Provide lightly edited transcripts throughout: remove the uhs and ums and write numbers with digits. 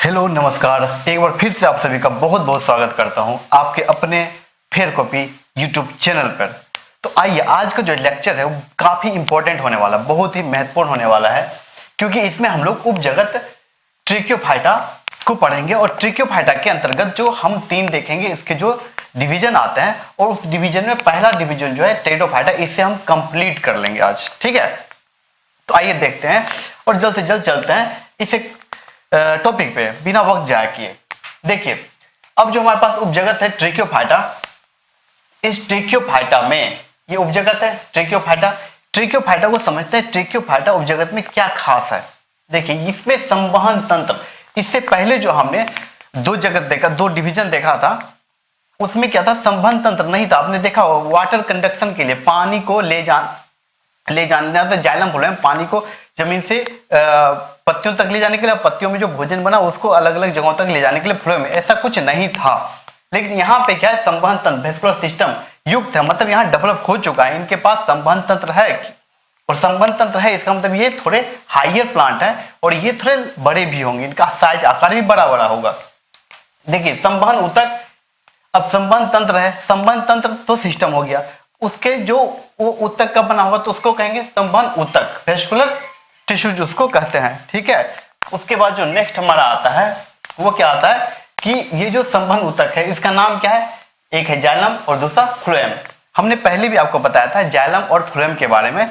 Hello नमस्कार, एक बार फिर से आप सभी का बहुत बहुत स्वागत करता हूं आपके अपने फेयर कॉपी यूट्यूब चैनल पर। तो आइए, आज का जो लेक्चर है वो काफ़ी इंपॉर्टेंट होने वाला, बहुत ही महत्वपूर्ण होने वाला है, क्योंकि इसमें हम लोग उपजगत ट्रिक्योफाइटा को पढ़ेंगे। और ट्रिक्योफाइटा के अंतर्गत जो हम तीन देखेंगे, इसके जो डिवीजन आते हैं, और उस डिवीजन में पहला डिवीजन जो है टेरिडोफाइटा, इसे हम कंप्लीट कर लेंगे आज। ठीक है, तो आइए देखते हैं और जल्द से जल्द चलते हैं इसे टॉपिक पे बिना वक्त जाया किए। देखिए, अब जो हमारे पास उपजगत है ट्रिक्योफाइटा, इस ट्रिक्योफाइटा में ये उपजगत है ट्रिक्योफाइटा। ट्रिक्योफाइटा को समझते हैं, ट्रिक्योफाइटा उपजगत में क्या खास है। देखिए, इसमें संवहन तंत्र, इससे पहले जो हमने दो जगत देखा, दो डिवीजन देखा था, उसमें क्या था, संवहन तंत्र नहीं था। आपने देखा वाटर कंडक्शन के लिए पानी को ले जाना था, जाइलम फ्लोएम, पानी को जमीन से पत्तियों तक ले जाने के लिए, पत्तियों में जो भोजन बना उसको अलग अलग जगहों तक ले जाने के लिए फ्लोएम, ऐसा कुछ नहीं था। लेकिन यहाँ पे क्या है, संवहन तंत्र वेस्कुलर सिस्टम युक्त है, मतलब यहाँ डेवलप हो चुका है, इनके पास संवहन तंत्र है। और संवहन तंत्र है, इसका मतलब ये थोड़े हाइयर प्लांट है और ये थोड़े बड़े भी होंगे, इनका साइज आकार भी बड़ा बड़ा होगा। देखिए, संवहन ऊतक, अब संवहन तंत्र है, संवहन तंत्र तो सिस्टम हो गया, उसके जो वो ऊतक का बना होगा तो उसको कहेंगे संवहन ऊतक, वेस्कुलर टिश्यूज उसको कहते हैं। ठीक है, उसके बाद जो नेक्स्ट हमारा आता है वो क्या आता है कि ये जो संवहन ऊतक है, इसका नाम क्या है, एक है जाइलम और दूसरा फ्लोएम। हमने पहले भी आपको बताया था जाइलम और फ्लोएम के बारे में।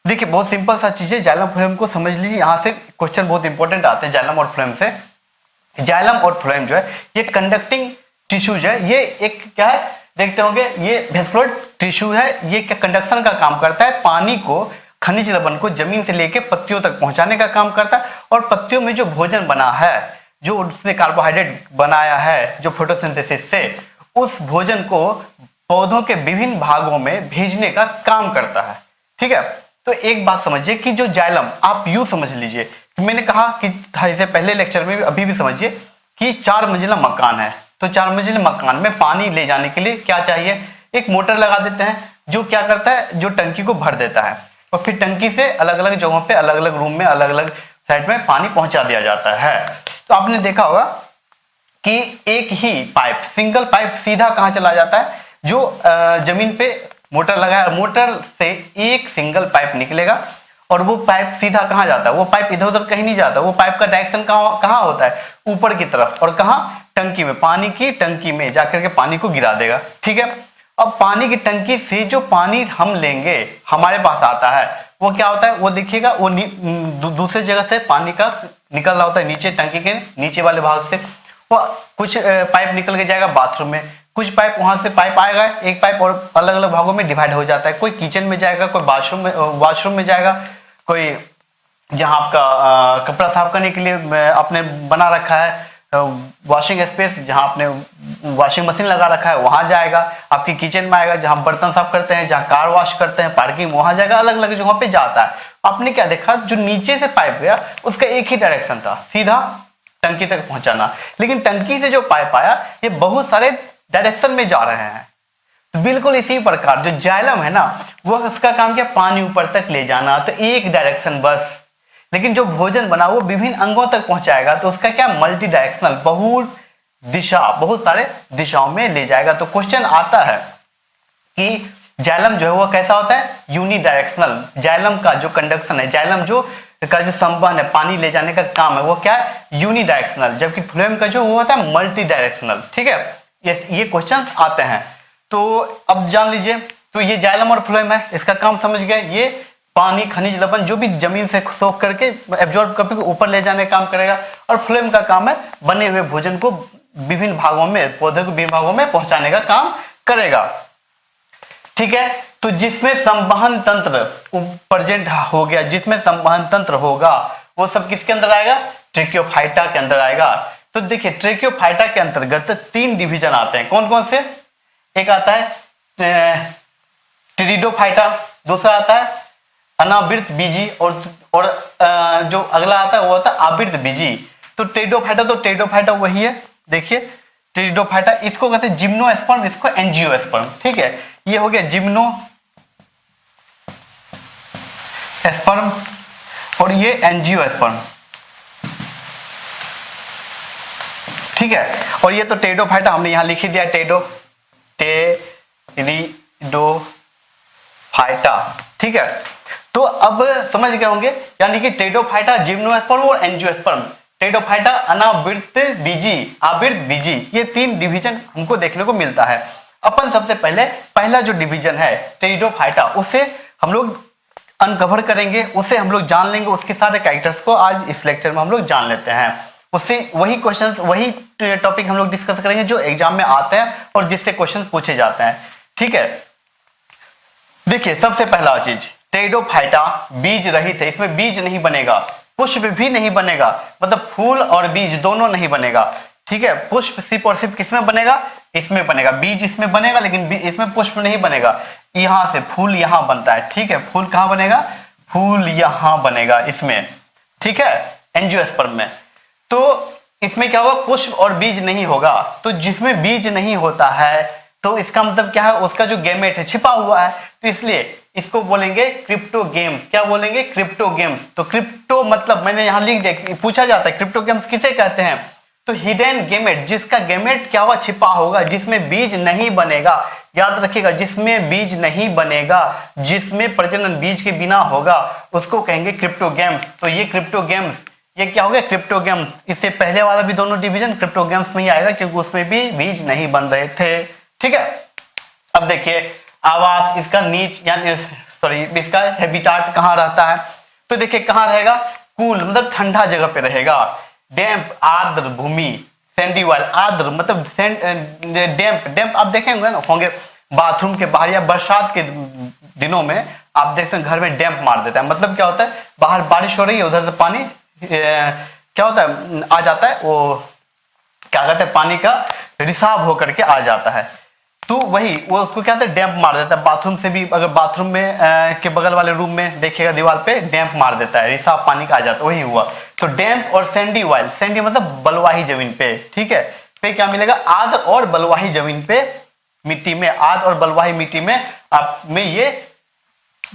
देखिए, बहुत सिंपल सा चीज है, जाइलम फ्लोएम को समझ लीजिए, यहाँ से क्वेश्चन बहुत इंपॉर्टेंट आते हैं जाइलम और फ्लोएम से। जाइलम और फ्लोएम जो है ये कंडक्टिंग टिश्यूज है, ये एक क्या है देखते होंगे, ये वेस्कुलर टिश्यू है, ये क्या कंडक्शन का काम करता है, पानी को, खनिज लवण को जमीन से लेके पत्तियों तक पहुंचाने का काम करता है। और पत्तियों में जो भोजन बना है, जो उसने कार्बोहाइड्रेट बनाया है जो फोटोसिंथेसिस से, उस भोजन को पौधों के विभिन्न भागों में भेजने का काम करता है। ठीक है, तो एक बात समझिए कि जो जाइलम, आप यूं समझ लीजिए, मैंने कहा कि था इसे पहले लेक्चर में भी, अभी भी समझिए कि 4 मंजिला मकान है, तो 4 मंजिले मकान में पानी ले जाने के लिए क्या चाहिए, एक मोटर लगा देते हैं जो क्या करता है, जो टंकी को भर देता है, और फिर टंकी से अलग अलग जगहों पे, अलग अलग रूम में, अलग अलग साइड में पानी पहुंचा दिया जाता है। तो आपने देखा होगा कि एक ही पाइप, सिंगल पाइप सीधा कहां चला जाता है, जो जमीन पे मोटर लगाया, मोटर से एक सिंगल पाइप निकलेगा और वो पाइप सीधा कहां जाता है, वो पाइप इधर उधर कहीं नहीं जाता, वो पाइप का डायरेक्शन कहां होता है, ऊपर की तरफ, और कहां, टंकी में, पानी की टंकी में जाकर के पानी को गिरा देगा। ठीक है, अब पानी की टंकी से जो पानी हम लेंगे हमारे पास आता है, वो क्या होता है, वो देखिएगा, वो दूसरे जगह से पानी का निकल रहा होता है, नीचे टंकी के नीचे वाले भाग से, वो कुछ पाइप निकल के जाएगा बाथरूम में, कुछ पाइप वहां से पाइप आएगा, एक पाइप और अलग अलग भागों में डिवाइड हो जाता है, कोई किचन में जाएगा, कोई वॉशरूम में जाएगा, कोई जहां आपका कपड़ा साफ करने के लिए आपने बना रखा है वॉशिंग स्पेस, जहां आपने वॉशिंग मशीन लगा रखा है वहां जाएगा, आपकी किचन में आएगा, जहां बर्तन साफ करते हैं, जहां कार वॉश करते हैं, पार्किंग, वहां जाएगा, अलग अलग जगहों पे जाता है। आपने क्या देखा, जो नीचे से पाइप गया उसका एक ही डायरेक्शन था, सीधा टंकी तक पहुंचाना, लेकिन टंकी से जो पाइप आया ये बहुत सारे डायरेक्शन में जा रहे हैं। तो बिल्कुल इसी प्रकार जो जाइलम है ना, वो उसका काम क्या, पानी ऊपर तक ले जाना, तो एक डायरेक्शन बस, लेकिन जो भोजन बना वो विभिन्न अंगों तक पहुंचाएगा, तो उसका क्या, मल्टी डायरेक्शनल, बहुत सारे दिशाओं में ले जाएगा। तो क्वेश्चन आता है कि जाइलम जो है वो कैसा होता है, यूनिडायरेक्शनल। जाइलम का जो कंडक्शन है, जाइलम जो का जो संवहन है, पानी ले जाने का काम है, वो क्या है, यूनिडायरेक्शनल, जबकि फ्लोएम का जो वो होता है मल्टी डायरेक्शनल। ठीक है, ये क्वेश्चन आते हैं। तो अब जान लीजिए, तो ये जाइलम और फ्लोएम है, इसका काम समझ गए, ये पानी, खनिज लवण जो भी जमीन से सोख करके एब्जॉर्ब करके ऊपर ले जाने का काम करेगा, और फ्लोएम का काम है बने हुए भोजन को विभिन्न भागों में, पौधे को विभिन्न भागों में पहुंचाने का काम करेगा। ठीक है, तो जिसमें संवहन तंत्र प्रेजेंट हो गया, जिसमें संवहन तंत्र होगा वो सब किसके अंदर आएगा, ट्रिक्योफाइटा के अंदर आएगा। तो देखिए, ट्रिक्योफाइटा के अंतर्गत 3 डिवीजन आते हैं, कौन कौन से, एक आता है टेरिडोफाइटा, दूसरा आता है अनावृत बीजी, और जो अगला आता है वो आता है आवृत बीजी। तो टेरिडोफाइटा वही है। देखिए, टेरिडोफाइटा इसको कहते हैं जिम्नोस्पर्म, इसको एंजियोस्पर्म। ठीक है, ये हो गया जिम्नोस्पर्म और ये एंजियोस्पर्म। ठीक है। और ये तो टेरिडोफाइटा हमने यहाँ लिख ही दिया, टेरिडोफाइटा, ठीक है। तो अब समझ गए होंगे, यानी कि टेरिडोफाइटा जिम्नोस्पर्म और एंजियोस्पर्म, टेरिडोफाइटा अनावृत बीजी, आवृत बीजी, ये 3 डिवीजन हमको देखने को मिलता है। अपन सबसे पहले पहला जो डिवीजन है टेरिडोफाइटा, उसे हम लोग अनकवर करेंगे, उसे हम लोग जान लेंगे, उसके सारे कैरेक्टर्स को आज इस लेक्चर में हम लोग जान लेते हैं। उससे वही क्वेश्चंस, वही टॉपिक हम लोग डिस्कस करेंगे जो एग्जाम में आते हैं और जिससे क्वेश्चन पूछे जाते हैं, ठीक है। देखिए सबसे पहला चीज, टेरिडोफाइटा बीज रहित है, इसमें बीज नहीं बनेगा, पुष्प भी नहीं बनेगा, मतलब फूल और बीज दोनों नहीं बनेगा, ठीक है। पुष्प सिर्फ और सिर्फ किसमें बनेगा, इसमें बनेगा, बीज इसमें बनेगा लेकिन इसमें पुष्प नहीं बनेगा। यहां से फूल यहां बनता है, ठीक है, फूल कहां बनेगा, फूल यहां बनेगा इसमें, ठीक है, एंजियोस्पर्म में। तो इसमें क्या होगा, पुष्प और बीज नहीं होगा। तो जिसमें बीज नहीं होता है तो इसका मतलब क्या है, उसका जो गैमेट है छिपा हुआ है, तो इसलिए इसको बोलेंगे क्रिप्टोगेम्स। क्या बोलेंगे, क्रिप्टोगेम्स। तो क्रिप्टो मतलब मैंने यहां लिख दिया, पूछा जाता है क्रिप्टोगेम्स किसे कहते हैं, तो हिडन गैमेट, जिसका गैमेट क्या हुआ, छिपा होगा, जिसमें बीज नहीं बनेगा। याद रखिएगा, जिसमें बीज नहीं बनेगा, जिसमें प्रजनन बीज के बिना होगा, उसको कहेंगे क्रिप्टोगेम्स। तो ये क्रिप्टोगेम्स, ये क्या हो गया, क्रिप्टोगेम्स। इससे पहले वाला भी दोनों डिवीजन क्रिप्टोगेम्स में ही आएगा क्योंकि उसमें भी बीज नहीं बन रहे थे, ठीक है। अब देखिए आवास, इसका नीच यानी सॉरी इसका हैबिटाट कहाँ रहता है, तो देखिए कहाँ रहेगा, कूल मतलब ठंडा जगह पे रहेगा, डैम्प आर्द्र भूमि, सैंडी वाल, आर्द्र मतलब डैम्प, डैम्प आप देखेंगे ना होंगे बाथरूम के बाहर या बरसात के दिनों में आप देखते हैं घर में डैम्प मार देता है। मतलब क्या होता है, बाहर बारिश हो रही है, उधर से पानी क्या होता है आ जाता है, वो क्या कहते हैं, पानी का रिसाव होकर के आ जाता है, तो वही वो उसको क्या कहते हैं, डैम्प मार देता है। बाथरूम से भी, अगर बाथरूम में के बगल वाले रूम में देखिएगा दीवार पे डैम्प मार देता है, रिसाव पानी का आ जाता है, वही हुआ। तो डैम्प और सैंडी वाइल, सैंडी मतलब बलुआही जमीन पे, ठीक है, पे क्या मिलेगा, आर्द्र और बलुआही जमीन पे, मिट्टी में, आर्द्र और बलुआही मिट्टी में आप में ये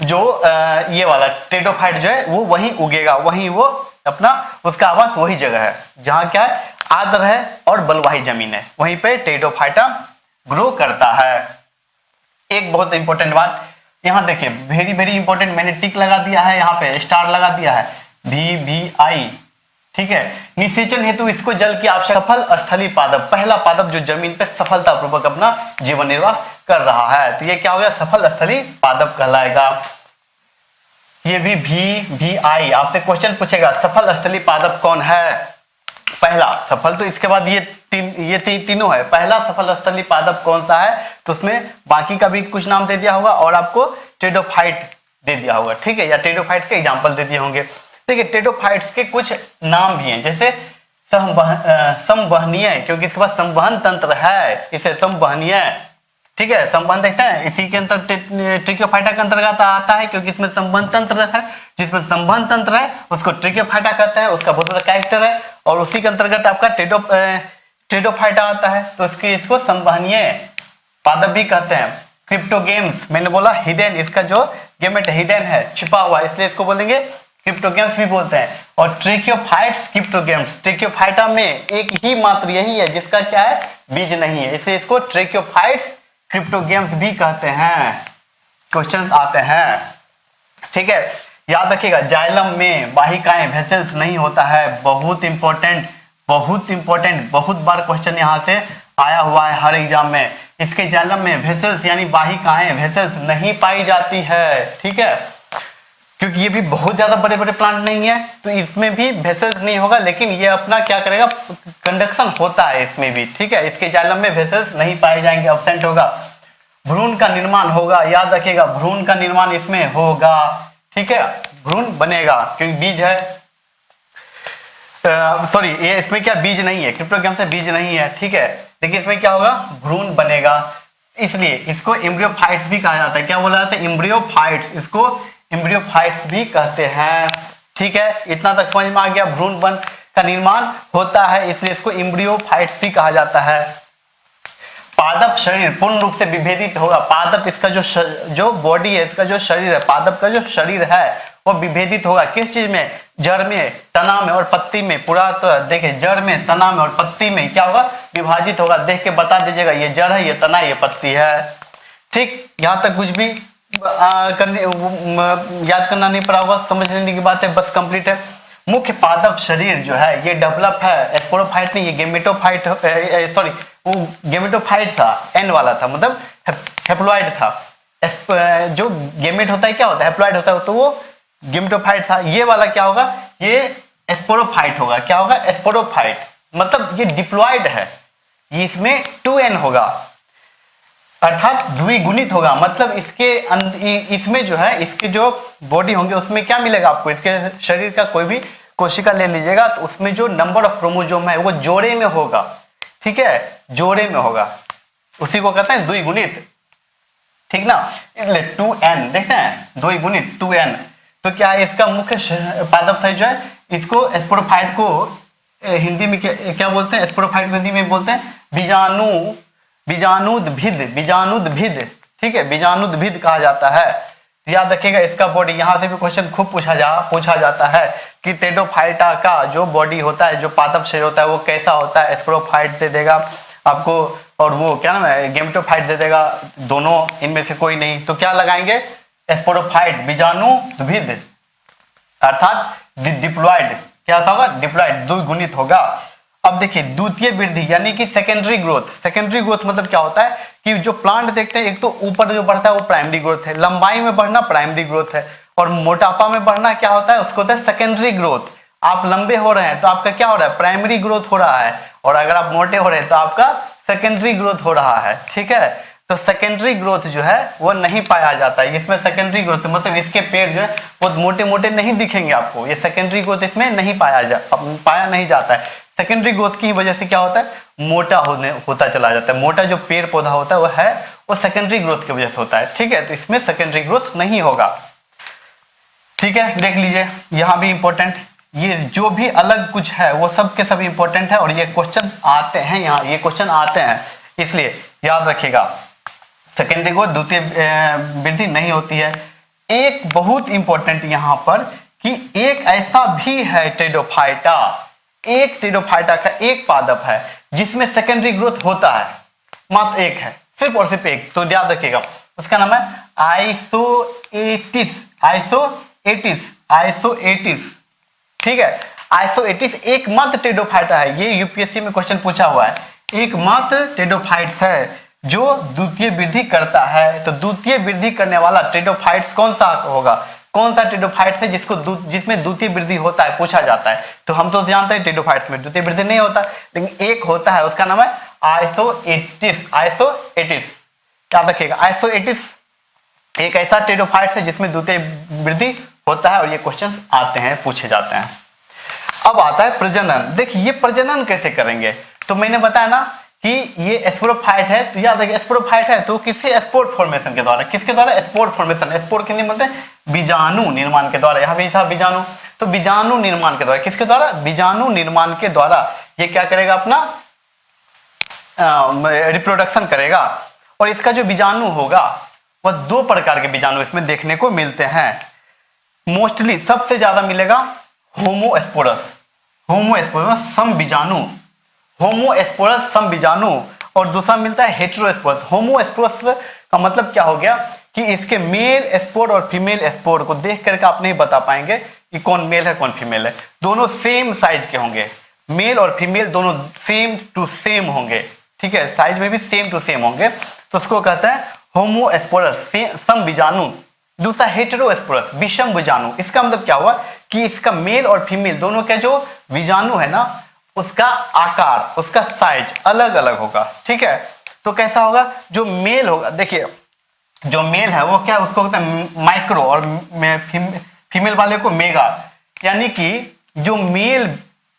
जो ये वाला टेरिडोफाइट जो है वो वहीं उगेगा, वहीं वो अपना उसका आवास वही जगह है जहां क्या है, आर्द्र है और बलुआही जमीन है, वहीं पे टेरिडोफाइटा ग्रो करता है। एक बहुत इंपॉर्टेंट बात यहां देखिए, वेरी वेरी इंपॉर्टेंट, मैंने टिक लगा दिया है, यहाँ पे स्टार लगा दिया है, VVI, ठीक है। निषेचन हेतु इसको जल की आवश्यकता, सफल स्थलीय पादप, पहला पादप जो जमीन पे सफलतापूर्वक अपना जीवन निर्वाह कर रहा है, तो ये क्या हो गया, सफल स्थलीय पादप कहलाएगा। ये भी VVI, आपसे क्वेश्चन पूछेगा सफल स्थलीय पादप कौन है, पहला सफल, तो इसके बाद ये तीनों है, पहला सफल स्थलीय पादप कौन सा है, तो उसमें बाकी का भी कुछ नाम दे दिया होगा और आपको टेरिडोफाइट दे दिया होगा, ठीक है, या टेरिडोफाइट के एग्जांपल दे दिए होंगे। देखिए टेरिडोफाइट्स के कुछ नाम भी हैं, जैसे संवहनीय, क्योंकि इसके पास संवहन तंत्र है, इसे संवहनीय, ठीक है, संवहन देखते हैं, इसी के अंतर ट्रिकोफाइटा के अंतर्गत आता है क्योंकि इसमें संवहन तंत्र है, जिसमें संवहन तंत्र है उसको ट्रिकोफाइटा कहते हैं, उसका बहुत बड़ा कैरेक्टर है, और उसी के अंतर्गत आपका टेरिडोफाइटा आता है, तो इसको संवहनीय पादप भी कहते हैं। क्रिप्टोगेम्स, मैंने बोला हिडन, इसका जो गेमेट हिडन है, छिपा हुआ, इसलिए इसको बोलेंगे क्रिप्टोगेम्स भी बोलते हैं। और ट्रिकोफाइट्स क्रिप्टोगेम्स, ट्रिकोफाइटा में एक ही मात्र यही है जिसका क्या है, बीज नहीं है, इसलिए इसको ट्रिकोफाइट्स क्रिप्टोगेम्स भी कहते हैं, क्वेश्चन आते हैं, ठीक है। याद रखिएगा जाइलम में वाहिकाएं वेसल्स नहीं होता है, बहुत इंपॉर्टेंट, बहुत इंपॉर्टेंट, बहुत बार क्वेश्चन यहां से आया हुआ है हर एग्जाम में। इसके जाइलम में वेसल्स यानी वाहिकाएं वेसल्स नहीं पाई जाती है, ठीक है, क्योंकि ये भी बहुत ज्यादा बड़े बड़े प्लांट नहीं है, तो इसमें भी वेसल्स नहीं होगा, लेकिन ये अपना क्या करेगा, कंडक्शन होता है इसमें भी, ठीक है। इसके जाइलम में वेसल्स नहीं पाए जाएंगे, एब्सेंट होगा। भ्रूण का निर्माण होगा, याद रखिएगा भ्रूण का निर्माण इसमें होगा, ठीक है, भ्रूण बनेगा क्योंकि बीज है, सॉरी ये इसमें क्या बीज नहीं है, क्रिप्टोगेम से बीज नहीं है, ठीक है, देखिए इसमें क्या होगा, भ्रूण बनेगा, इसलिए इसको एम्ब्रियोफाइट्स भी कहा जाता है। क्या बोला जाता है, एम्ब्रियोफाइट्स, इसको एम्ब्रियोफाइट्स भी कहते हैं, ठीक है। इतना तक समझ में आ गया, भ्रूण बन का निर्माण होता है इसलिए इसको एम्ब्रियोफाइट्स भी कहा जाता है। पादप शरीर पूर्ण रूप से विभेदित होगा, पादप इसका जो बॉडी है, इसका जो शरीर है, पादप का जो शरीर है वो विभेदित होगा किस चीज में, जड़ में, तना में और पत्ती में। पूरा तो देखिए जड़ में, तना में और पत्ती में क्या होगा, विभाजित होगा। देख के बता दीजिएगा ये जड़ है, ये तना, ये पत्ती है। ठीक, यहाँ तक कुछ भी याद करना नहीं पड़ा होगा, समझ लेने की बात है, बस कंप्लीट है। मुख्य पादप शरीर जो है ये डेवलप है, स्पोरोफाइट नहीं, ये गेमेटोफाइट, सॉरी वो गेमेटोफाइट था, एन वाला था, मतलब हेप्लॉइड था। जो गेमेट होता है क्या होता है, हेप्लॉइड होता है, तो वो गेमेटोफाइट था। ये वाला क्या होगा, ये स्पोरोफाइट होगा। क्या होगा, स्पोरोफाइट, मतलब ये डिप्लॉइड है, ये इसमें 2n होगा, अर्थात द्विगुणित होगा। मतलब इसमें जो है, इसके जो बॉडी होंगे उसमें क्या मिलेगा आपको, इसके शरीर का कोई भी कोशिका ले लीजिएगा तो उसमें जो नंबर ऑफ क्रोमोसोम है वो जोड़े में होगा। ठीक है, जोड़े में होगा, उसी को कहते हैं द्विगुणित। ठीक ना, इसलिए 2n देखते हैं, द्विगुणित 2n। तो क्या है, इसका मुख्य पादप शरीर जो है, इसको स्पोरोफाइट को हिंदी में क्या बोलते हैं, स्पोरोफाइट को हिंदी में बोलते हैं बीजाणुद्भिद। ठीक है, बीजाणुद्भिद कहा जाता है। याद रखिएगा इसका बॉडी, यहाँ से भी क्वेश्चन खूब पूछा जाता है कि टेडोफाइटा का जो बॉडी होता है, जो पादप शरीर होता है वो कैसा होता है। स्पोरोफाइट दे देगा आपको, और वो क्या नाम है, गेमेटोफाइट दे देगा, दोनों इनमें से कोई नहीं। तो क्या लगाएंगे, स्पोरोफाइट, बीजाणुद्भिद, अर्थात डिप्लॉइड। क्या होगा, डिप्लॉइड, द्विगुणित होगा। अब देखिए द्वितीय वृद्धि यानी कि सेकेंडरी ग्रोथ। सेकेंडरी ग्रोथ मतलब क्या होता है कि जो प्लांट देखते हैं, एक तो ऊपर जो बढ़ता है वो प्राइमरी ग्रोथ है, लंबाई में बढ़ना प्राइमरी ग्रोथ है, और मोटापा में बढ़ना क्या होता है, उसको होता है सेकेंडरी ग्रोथ। आप लंबे हो रहे हैं तो आपका क्या हो रहा है, प्राइमरी ग्रोथ हो रहा है, और अगर आप मोटे हो रहे हैं तो आपका सेकेंडरी ग्रोथ हो रहा है। ठीक है, तो सेकेंडरी ग्रोथ जो है वो नहीं पाया जाता है इसमें। सेकेंडरी ग्रोथ मतलब इसके पेड़ जो है वो मोटे मोटे नहीं दिखेंगे आपको, ये सेकेंडरी ग्रोथ इसमें नहीं पाया नहीं जाता है। सेकेंडरी ग्रोथ की वजह से क्या होता है, मोटा होता चला जाता है। मोटा जो पेड़ पौधा होता है वो सेकेंडरी ग्रोथ की वजह से होता है। ठीक है, तो इसमें सेकेंडरी ग्रोथ नहीं होगा। ठीक है, देख लीजिए यहाँ भी इंपॉर्टेंट, ये जो भी अलग कुछ है वो सब के सब इंपॉर्टेंट है, और ये क्वेश्चन आते हैं, यहाँ ये क्वेश्चन आते हैं, इसलिए याद रखिएगा। सेकेंडरी ग्रोथ, द्वितीय वृद्धि नहीं होती है। एक बहुत इंपॉर्टेंट यहाँ पर कि एक ऐसा भी है टेडोफाइटा, एक टेडोफाइटा का एक पादप है जिसमें सेकेंडरी ग्रोथ होता है, मात्र एक है, सिर्फ और सिर्फ एक। तो याद रखिएगा उसका नाम है आइसोएटिस। ठीक है, आइसोएटिस एकमात्र टेडोफाइटा है, ये यूपीएससी में क्वेश्चन पूछा हुआ है। एकमात्र टेडोफाइट्स है जो द्वितीय वृद्धि करता है। तो द्वितीय वृद्धि करने वाला टेडोफाइट्स कौन सा होगा, कौन सा टेडोफाइट्स है जिसमें द्वितीय वृद्धि होता है, पूछा जाता है। तो हम तो जानते हैं टेडोफाइट्स में द्वितीय वृद्धि नहीं होता, लेकिन एक होता है, उसका नाम है आइसोएटिस। याद रखिएगा, आइसोएटिस एक ऐसा टेडोफाइट्स है जिसमें द्वितीय वृद्धि होता है, और ये क्वेश्चन आते हैं, पूछे जाते हैं। अब आता है प्रजनन। देखिए ये प्रजनन कैसे करेंगे, तो मैंने बताया ना कि ये स्पोरोफाइट है, तो याद रखिए स्पोरोफाइट है तो किसी स्पोर फॉर्मेशन के द्वारा, किसके द्वारा, स्पोर फॉर्मेशन, स्पोर किन्हीं बोलते हैं, बीजाणु निर्माण के द्वारा। यहाँ पे था बीजाणु, तो बीजाणु निर्माण के द्वारा, किसके द्वारा, बीजाणु निर्माण के द्वारा ये क्या करेगा, अपना रिप्रोडक्शन करेगा। और इसका जो बीजाणु होगा वह दो प्रकार के बीजाणु इसमें देखने को मिलते हैं। मोस्टली सबसे ज्यादा मिलेगा होमोस्पोरस सम बीजाणु, होमोस्पोरस सम बीजाणु, और दूसरा मिलता है हेटेरोस्पोरस। होमोस्पोरस का मतलब क्या हो गया कि इसके मेल स्पोर और फीमेल स्पोर को देख करके आप नहीं बता पाएंगे कि कौन मेल है कौन फीमेल है। दोनों सेम साइज के होंगे, मेल और फीमेल दोनों सेम टू सेम होंगे। ठीक है, साइज में भी सेम टू सेम होंगे, तो उसको कहते हैं होमोस्पोरस सम बीजाणु। दूसरा हेटेरोस्पोरस विषम बीजाणु। इसका मतलब क्या हुआ कि इसका मेल और फीमेल दोनों के जो बीजाणु है ना, उसका आकार, उसका साइज अलग अलग होगा। ठीक है, तो कैसा होगा, जो मेल होगा, देखिए जो मेल है वो क्या, उसको कहते हैं माइक्रो, और फीमेल वाले को मेगा। यानी कि जो मेल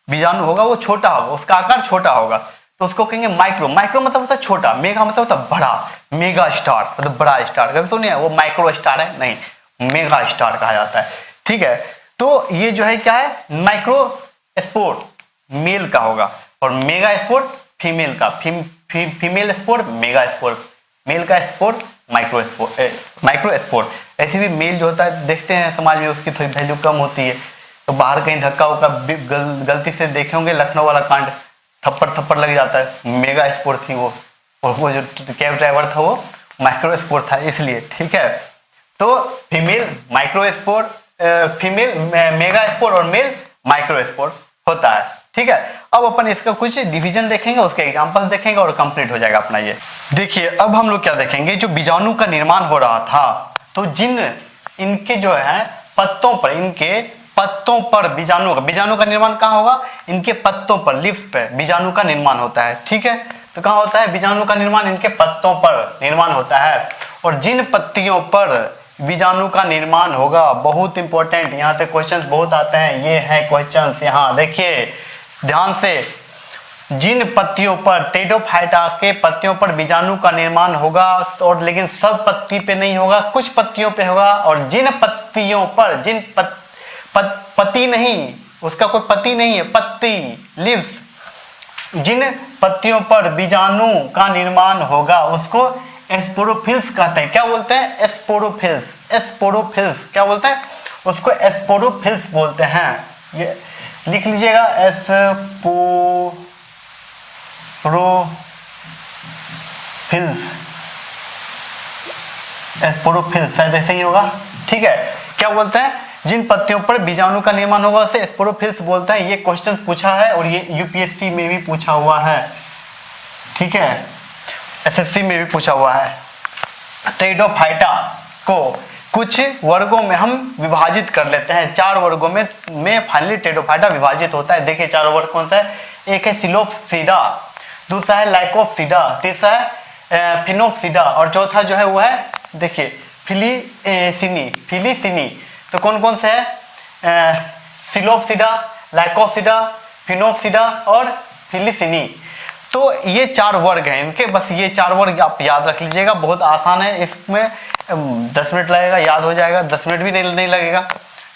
बीजाणु होगा वो छोटा होगा, उसका आकार छोटा होगा, तो उसको कहेंगे माइक्रो। माइक्रो मतलब होता है छोटा, मेगा मतलब होता है बड़ा, मेगा स्टार मतलब बड़ा स्टार। कभी सुनिए वो माइक्रो स्टार है, नहीं, मेगा स्टार कहा जाता है। ठीक है, तो ये जो है क्या है, माइक्रो स्पोर मेल का होगा, और मेगा स्पोर फीमेल का। Female spore mega spore, male का स्पोर माइक्रो स्पोर। ऐसे भी मेल जो होता है देखते हैं समाज में उसकी थोड़ी वैल्यू कम होती है, तो बाहर कहीं धक्का उक्का गलती से देखे होंगे लखनऊ वाला कांड, थप्पड़ लग जाता है। मेगा स्पोर्ट थी वो, और वो जो कैब ड्राइवर था वो माइक्रो स्पोर्ट था इसलिए, ठीक है। तो female micro sport, female mega sport और मेल माइक्रो स्पोर्ट होता है, ठीक है। अब अपन इसका कुछ डिवीजन देखेंगे, उसके एग्जांपल देखेंगे और कंप्लीट हो जाएगा अपना ये। देखिए अब हम लोग क्या देखेंगे, जो बीजाणु का निर्माण हो रहा था, तो जिन इनके जो है पत्तों पर, इनके पत्तों पर बीजाणु का निर्माण कहाँ होगा, इनके पत्तों पर, लीव्स पे बीजाणु का निर्माण होता है, ठीक है। तो कहाँ होता है बीजाणु का निर्माण, इनके पत्तों पर निर्माण होता है। और जिन पत्तियों पर बीजाणु का निर्माण होगा, बहुत इंपॉर्टेंट, यहाँ से क्वेश्चंस बहुत आते हैं, ये है क्वेश्चंस, यहाँ देखिए ध्यान से, जिन पत्तियों पर, टेडोफाइटा के पत्तियों पर बीजाणु का निर्माण होगा, और लेकिन सब पत्ती पे नहीं होगा, कुछ पत्तियों पे होगा। और जिन पत्तियों पर, जिन पत्ती नहीं, उसका कोई पत्ती नहीं है, पत्ती, लीव्स, जिन पत्तियों पर बीजाणु का निर्माण होगा उसको स्पोरोफिल्स कहते हैं। क्या बोलते हैं? स्पोरोफिल्स, स्पोरोफिल्स क्या बोलते हैं उसको? स्पोरोफिल्स बोलते हैं। ये लिख लीजिएगा, स्पोरोफिल्स, स्पोरोफिल्स शायद ऐसे ही होगा, ठीक है। क्या बोलते हैं? जिन पत्तियों पर बीजाणु का निर्माण होगा उसे स्पोरोफिल्स बोलते हैं। ये क्वेश्चन पूछा है और ये यूपीएससी में भी पूछा हुआ है, ठीक है, एसएससी में भी पूछा हुआ है। टेडोफाइटा को कुछ वर्गों में हम विभाजित कर लेते हैं, 4 वर्गों में फाइनली टेडोफाइटा विभाजित होता है। देखिए 4 वर्ग कौन सा है? एक है सिलोप्सिडा, दूसरा है लाइकोप्सिडा, तीसरा है फिनोप्सिडा, और चौथा जो है वो है देखिए फिलीसिनी। तो कौन कौन से है? सिलोप्सिडा, लाइकोप्सिडा, फिनोप्सिडा और फिलीसिनी। तो ये 4 वर्ग हैं इनके, बस ये 4 वर्ग आप याद रख लीजिएगा, बहुत आसान है। इसमें 10 मिनट लगेगा, याद हो जाएगा, 10 मिनट भी नहीं लगेगा,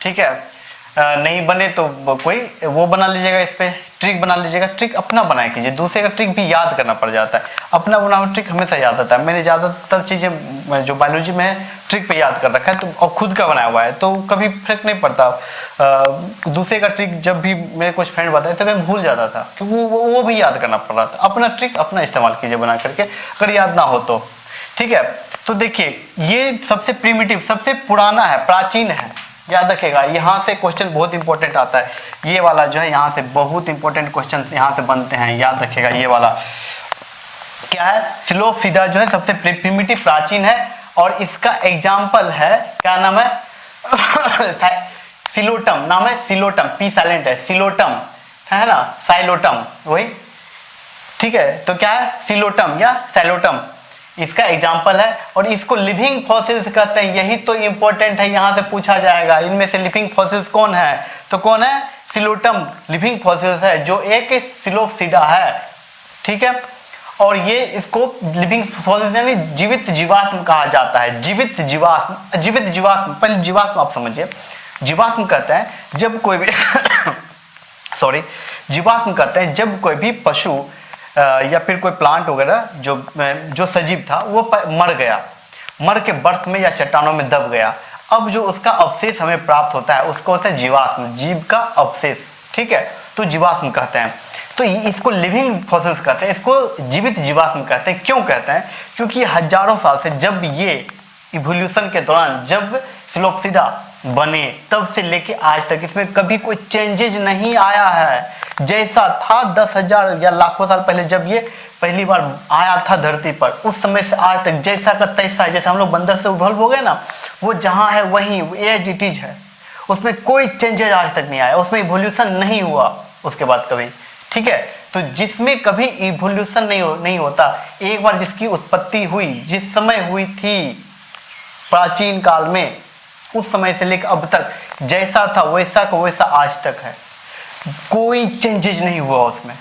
ठीक है। नहीं बने तो कोई वो बना लीजिएगा, इस पे ट्रिक बना लीजिएगा, ट्रिक अपना बनाए कीजिए, दूसरे का ट्रिक भी याद करना पड़ जाता है, अपना बना हुआ ट्रिक हमेशा याद आता है। मैंने ज़्यादातर चीज़ें जो बायोलॉजी में है ट्रिक पे याद कर रखा है, तो और खुद का बनाया हुआ है, तो कभी फर्क नहीं पड़ता। दूसरे का ट्रिक जब भी मेरे कुछ फ्रेंड बताए तो मैं भूल जाता था, क्योंकि वो भी याद करना पड़ रहा था। अपना ट्रिक अपना इस्तेमाल कीजिए बना करके, अगर याद ना हो तो, ठीक है। तो देखिए ये सबसे प्रिमिटिव, सबसे पुराना है, प्राचीन है, याद रखिएगा। यहाँ से क्वेश्चन बहुत इंपॉर्टेंट आता है, ये वाला जो है यहाँ से बहुत इंपॉर्टेंट क्वेश्चन यहाँ से बनते हैं, याद रखिएगा। ये वाला क्या है? सिलोप्सिडा जो है सबसे प्रिमिटिव, प्राचीन है, और इसका एग्जाम्पल है, क्या नाम है? सिलोटम नाम है, सिलोटम, पी साइलेंट है, सिलोटम है ना, साइलोटम वही, ठीक है। तो क्या है? सिलोटम या सैलोटम इसका एग्जाम्पल है, और इसको लिविंग फॉसिल्स कहते हैं। यही तो इंपॉर्टेंट है, यहाँ से पूछा जाएगा इनमें से लिविंग फॉसिल्स कौन है, तो कौन है? सिलोटम लिविंग फॉसिल्स है, जो एक सिलोप्सिडा है, ठीक है। और ये इसको लिविंग फॉसिल्स यानी जीवित जीवाश्म कहा जाता है। जीवित जीवाश्म, जीवित जीवाश्म, पहले जीवाश्म आप समझिए, जीवाश्म कहते हैं जब कोई भी सॉरी, जीवाश्म कहते हैं जब कोई भी पशु या फिर कोई प्लांट वगैरह जो सजीव था वो मर गया, मर के बर्फ में या चट्टानों में दब गया, अब जो उसका अवशेष हमें प्राप्त होता है उसको होता है जीवाश्म, जीव का अवशेष, ठीक है, तो जीवाश्म कहते हैं। तो इसको लिविंग फॉसिल्स कहते हैं, इसको जीवित जीवाश्म कहते हैं। क्यों कहते हैं? क्योंकि हजारों साल से, जब ये इवोल्यूशन के दौरान जब सिलोप्सिडा बने तब से लेके आज तक इसमें कभी कोई चेंजेज नहीं आया है। जैसा था 10,000 या लाखों साल पहले जब ये पहली बार आया था धरती पर, उस समय से आज तक जैसा का तैसा है। जैसे हम लोग बंदर से इवॉल्व हो गए ना, वो जहाँ है वहीं एज इट इज है, उसमें कोई चेंजेज आज तक नहीं आया, उसमें इवोल्यूशन नहीं हुआ उसके बाद कभी, ठीक है। तो जिसमें कभी इवोल्यूशन नहीं होता, एक बार जिसकी उत्पत्ति हुई, जिस समय हुई थी प्राचीन काल में, उस समय से लेकर अब तक जैसा था वैसा का वैसा आज तक है, कोई चेंजेज नहीं हुआ उसमें,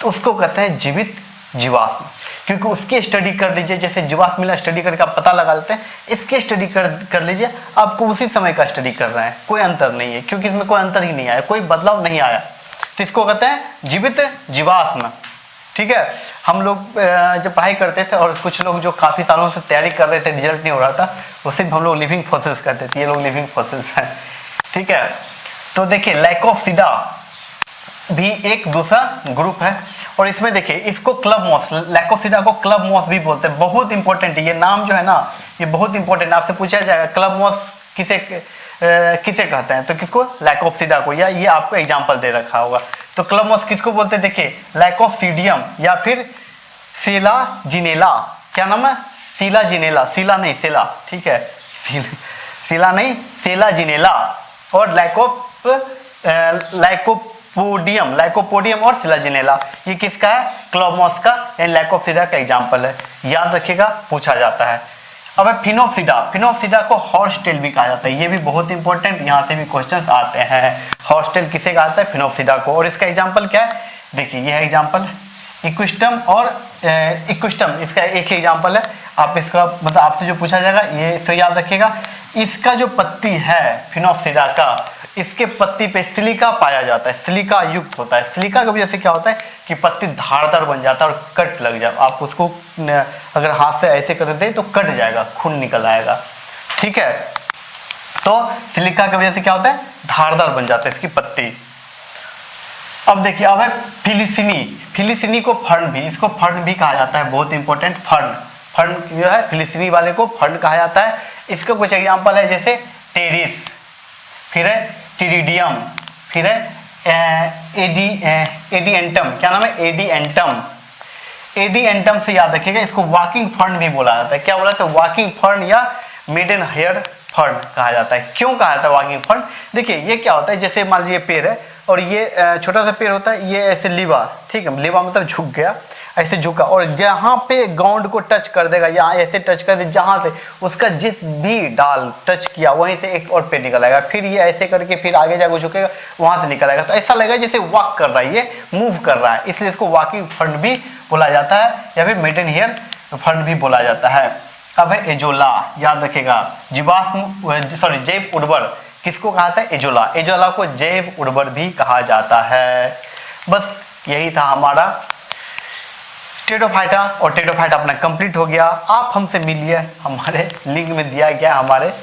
तो उसको कहते हैं जीवित जीवाश्म। क्योंकि उसकी स्टडी कर लीजिए, जैसे जीवाश्म मिला स्टडी करके आप पता लगा लेते हैं, इसकी स्टडी कर लीजिए, आपको उसी समय का स्टडी कर रहे हैं, कोई अंतर नहीं है, क्योंकि इसमें कोई अंतर ही नहीं आया, कोई बदलाव नहीं आया, तो इसको कहते हैं जीवित जीवाश्म, ठीक है। हम लोग जब पढ़ाई करते थे और कुछ लोग जो काफ़ी सालों से तैयारी कर रहे थे, रिजल्ट नहीं हो रहा था, वो सिर्फ हम लोग लिविंग फॉसिल्स करते थे। ये लोग लिविंग फॉसिल्स हैं, ठीक है। तो देखिए लाइकोप्सिडा भी एक दूसरा ग्रुप है, और इसमें देखिए इसको क्लब मॉस, लाइकोप्सिडा को क्लब मॉस भी बोलते हैं। बहुत इंपॉर्टेंट है ये नाम जो है ना, ये बहुत इंपॉर्टेंट। आपसे पूछा जाएगा क्लब मॉस किसे कहते हैं, तो किसको? लाइकोप्सिडा को, या ये आपको एग्जांपल दे रखा होगा। तो क्लब मॉस किसको बोलते हैं? देखिए लाइकोप्सिडियम या फिर सेलाजिनेला। क्या नाम है? सेलाजिनेला, सीला नहीं सेला, ठीक है, सीला नहीं सेलाजिनेला। और लाइकोपोडियम और सेलाजिनेला, ये किसका है? क्लब मॉस का, यानी लाइकोप्सिडा का एग्जांपल है। याद रखिएगा, पूछा जाता है। अब फिनोप्सिडा को हॉर्सटेल भी कहा जाता है। ये भी बहुत इंपॉर्टेंट, यहाँ से भी क्वेश्चंस आते हैं। हॉर्सटेल किसे कहा जाता है? फिनोप्सिडा को। और इसका एग्जांपल क्या है? देखिए ये है एग्जांपल, इक्विस्टम और इक्विस्टम, इसका एक ही एग्जांपल है। आप इसका मतलब आपसे जो पूछा जाएगा ये इसको याद रखिएगा। इसका जो पत्ती है फिनोप्सिडा का, इसके पत्ती पे सिलिका पाया जाता है, सिलिका युक्त होता है। सिलिका की वजह से क्या होता है कि पत्ती धारदार बन जाता है और कट लग जाए। आप उसको अगर हाथ से ऐसे कर दें तो कट जाएगा, खून निकल आएगा, ठीक है। तो सिलिका की वजह से क्या होता है? धारदार बन जाता है इसकी पत्ती। अब देखिए, अब है फिलिसिनी को फर्न भी, इसको फर्न भी कहा जाता है, बहुत इंपॉर्टेंट। फर्न जो है फिलिसिनी वाले को फर्न कहा जाता है। इसका कुछ एग्जांपल है, जैसे टेरिस, फिर है टिरिडियम, फिर है एडिएंटम। क्या नाम है? एडिएंटम से याद रखिएगा, इसको वॉकिंग फर्न भी बोला जाता है। क्या बोला जाता है? वॉकिंग फर्न या मेडन हेयर फर्न कहा जाता है। क्यों कहा जाता है वॉकिंग फर्न? देखिए ये क्या होता है, जैसे मान लीजिए पेड़ है और ये छोटा सा पेड़ होता है, ये ऐसे लिवा, ठीक है, लिवा मतलब झुक गया, ऐसे झुका, और जहाँ पे ग्राउंड को टच कर देगा, यहाँ ऐसे टच कर दे, जहाँ से उसका जिस भी डाल टच किया वहीं से एक और पेड़ निकल आएगा। फिर ये ऐसे करके फिर आगे जाकर झुकेगा, वहां से निकल आएगा। तो ऐसा लगेगा जैसे वॉक कर रहा है, ये मूव कर रहा है, इसलिए इसको वॉकिंग फर्न भी बोला जाता है, या फिर मेडन हेयर फर्न भी बोला जाता है। अब है एजोला, याद रखेगा, जैव उर्वर किसको कहा था? एजोला को जैव उर्वर भी कहा जाता है। बस यही था हमारा टेरोफाइटा, और टेरोफाइटा अपना कंप्लीट हो गया। आप हमसे मिलिए, हमारे लिंक में दिया गया हमारे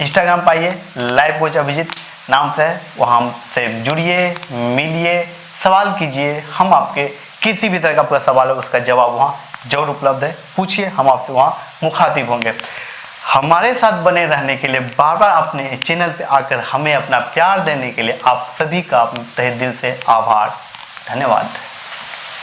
इंस्टाग्राम पाइए, लाइव कोच अभिजीत नाम से, वहाँ हमसे जुड़िए, मिलिए, सवाल कीजिए। हम आपके किसी भी तरह का आपका सवाल हो उसका जवाब वहाँ जरूर उपलब्ध है, पूछिए, हम आपसे वहाँ मुखातिब होंगे। हमारे साथ बने रहने के लिए, बार बार अपने चैनल पे आकर हमें अपना प्यार देने के लिए आप सभी का तहे दिल से आभार, धन्यवाद।